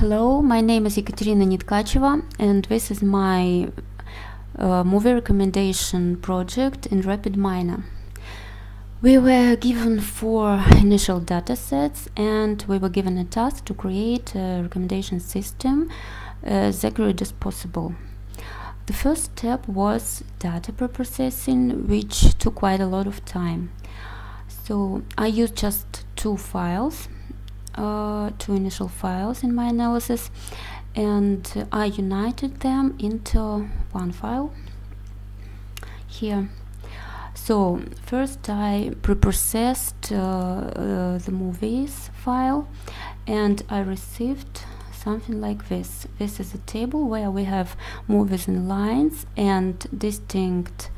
Hello, my name is Project Netkacheva, and this is my movie recommendation project in RapidMiner. We were given 4 initial datasets, and we were given a task to create a recommendation system as accurate as possible. The first step was data preprocessing, which took quite a lot of time. So I used just 2 initial files in my analysis, and I united them into one file here. So first I preprocessed the movies file, and I received something like this. This is a table where we have movies in lines and distinct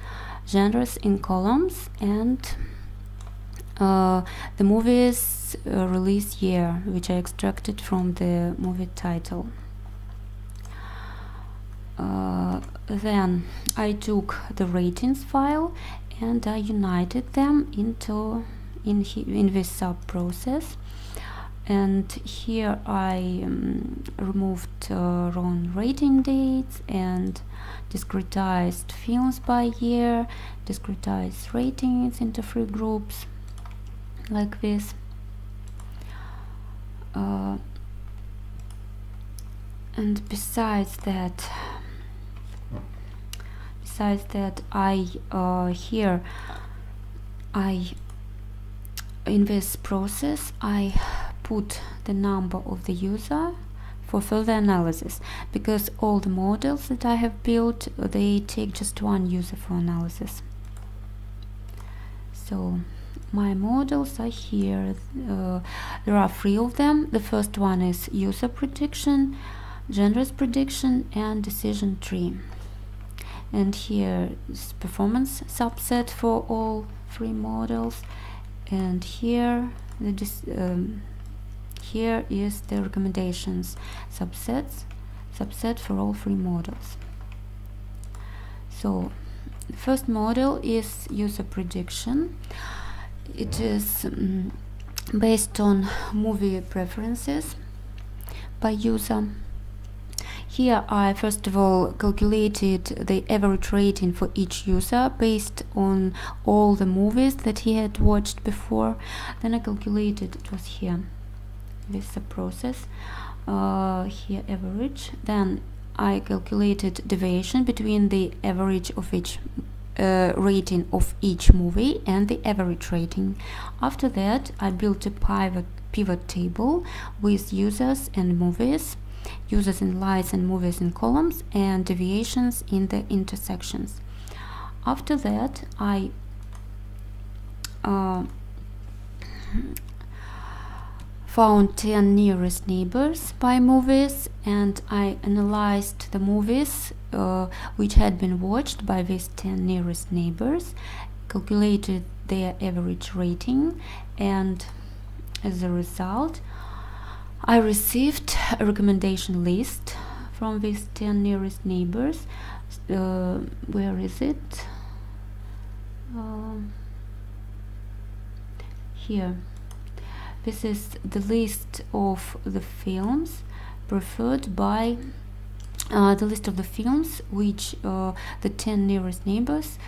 genres in columns, and the movie's release year, which I extracted from the movie title. Then I took the ratings file and I united them in this sub process. And here I removed wrong rating dates and discretized films by year, discretized ratings into 3 groups, like this. And besides that, in this process I put the number of the user for further analysis, because all the models that I have built, they take just 1 user for analysis. So my models are here. There are 3 of them. The first one is user prediction, genres prediction, and decision tree. And here is performance subset for all 3 models, and here here is the recommendations subset for all 3 models. So the first model is user prediction. It is based on movie preferences by user. Here I first of all calculated the average rating for each user based on all the movies that he had watched before. Then I calculated, it was here, this is the process, here average. Then I calculated deviation between the average of each rating of each movie and the average rating. After that I built a pivot table with users and movies, users in lines and movies in columns, and deviations in the intersections. After that I found 10 nearest neighbors by movies, and I analyzed the movies which had been watched by these 10 nearest neighbors, calculated their average rating, and as a result I received a recommendation list from these 10 nearest neighbors. Where is it? Here. This is the list of the films preferred by the list of the films which the 10 nearest neighbors,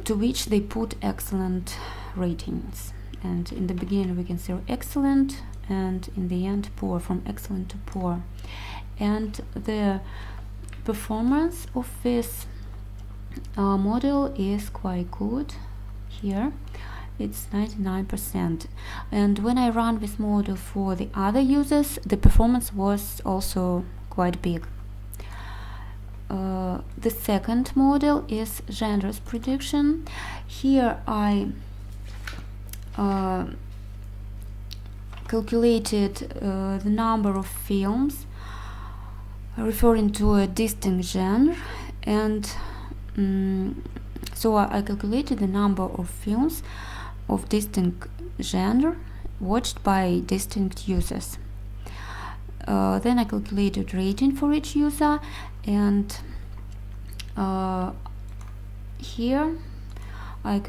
to which they put excellent ratings. And in the beginning we can see excellent, and in the end poor, from excellent to poor. And the performance of this model is quite good. Here it's 99%. And when I run this model for the other users, the performance was also quite big. The second model is genres prediction. Here I calculated the number of films referring to a distinct genre, and so I calculated the number of films of distinct genre watched by distinct users. Then I calculated rating for each user, and here I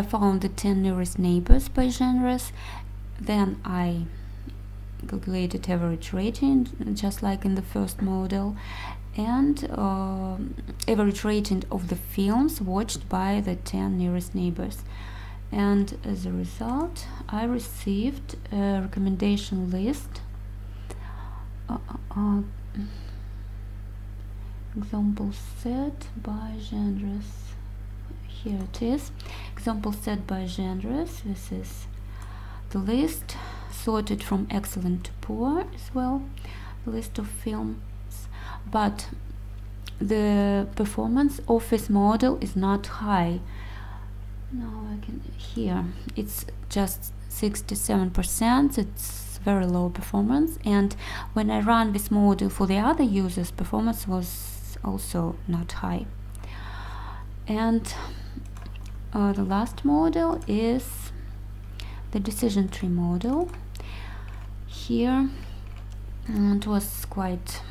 found the 10 nearest neighbors by genres. Then I calculated average rating, just like in the first model, and average rating of the films watched by the 10 nearest neighbors. And as a result, I received a recommendation list. Example set by genres. Here it is. Example set by genres. This is the list sorted from excellent to poor as well. The list of films. But the performance of this model is not high. Now I can here it's just 67%. It's very low performance, and when I run this model for the other users, performance was also not high. And the last model is the decision tree model. Here it was quite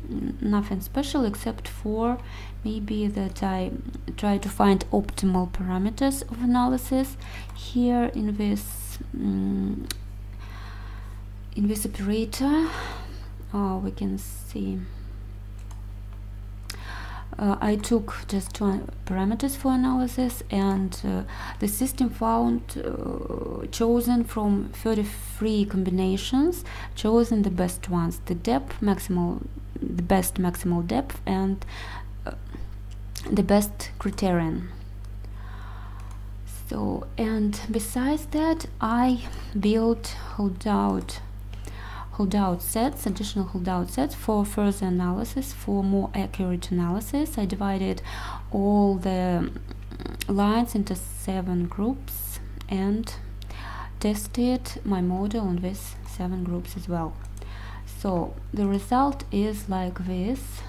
nothing special, except for maybe that I try to find optimal parameters of analysis. Here in this operator we can see I took just two parameters for analysis, and the system found chosen from 33 combinations, chosen the best ones, the best maximal depth, and the best criterion. So, and besides that, I built holdout sets, additional holdout sets for further analysis, for more accurate analysis. I divided all the lines into 7 groups and tested my model on these 7 groups as well. So the result is like this.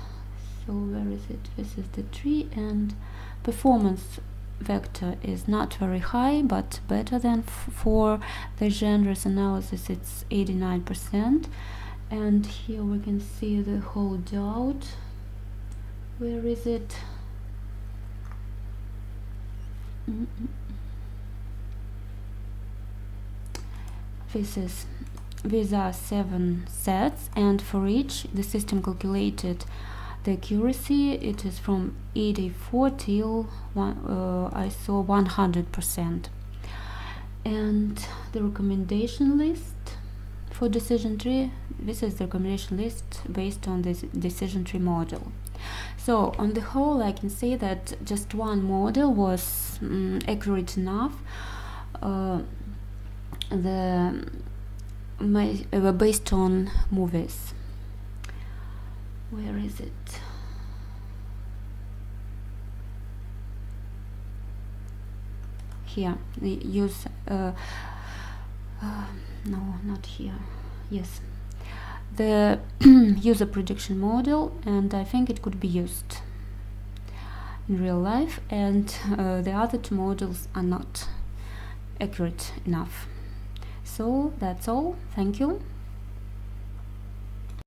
So where is it? This is the tree, and performance vector is not very high, but better than for the genres analysis. It's 89%. And here we can see the holdout. Where is it? These are 7 sets, and for each the system calculated the accuracy. It is from 84 till I saw 100%. And the recommendation list for decision tree, this is the recommendation list based on this decision tree model. So on the whole, I can say that just one model was accurate enough. Based on movies. Where is it? Here they use no, not here. Yes, the user prediction model, and I think it could be used in real life, and the other 2 models are not accurate enough. So that's all. Thank you.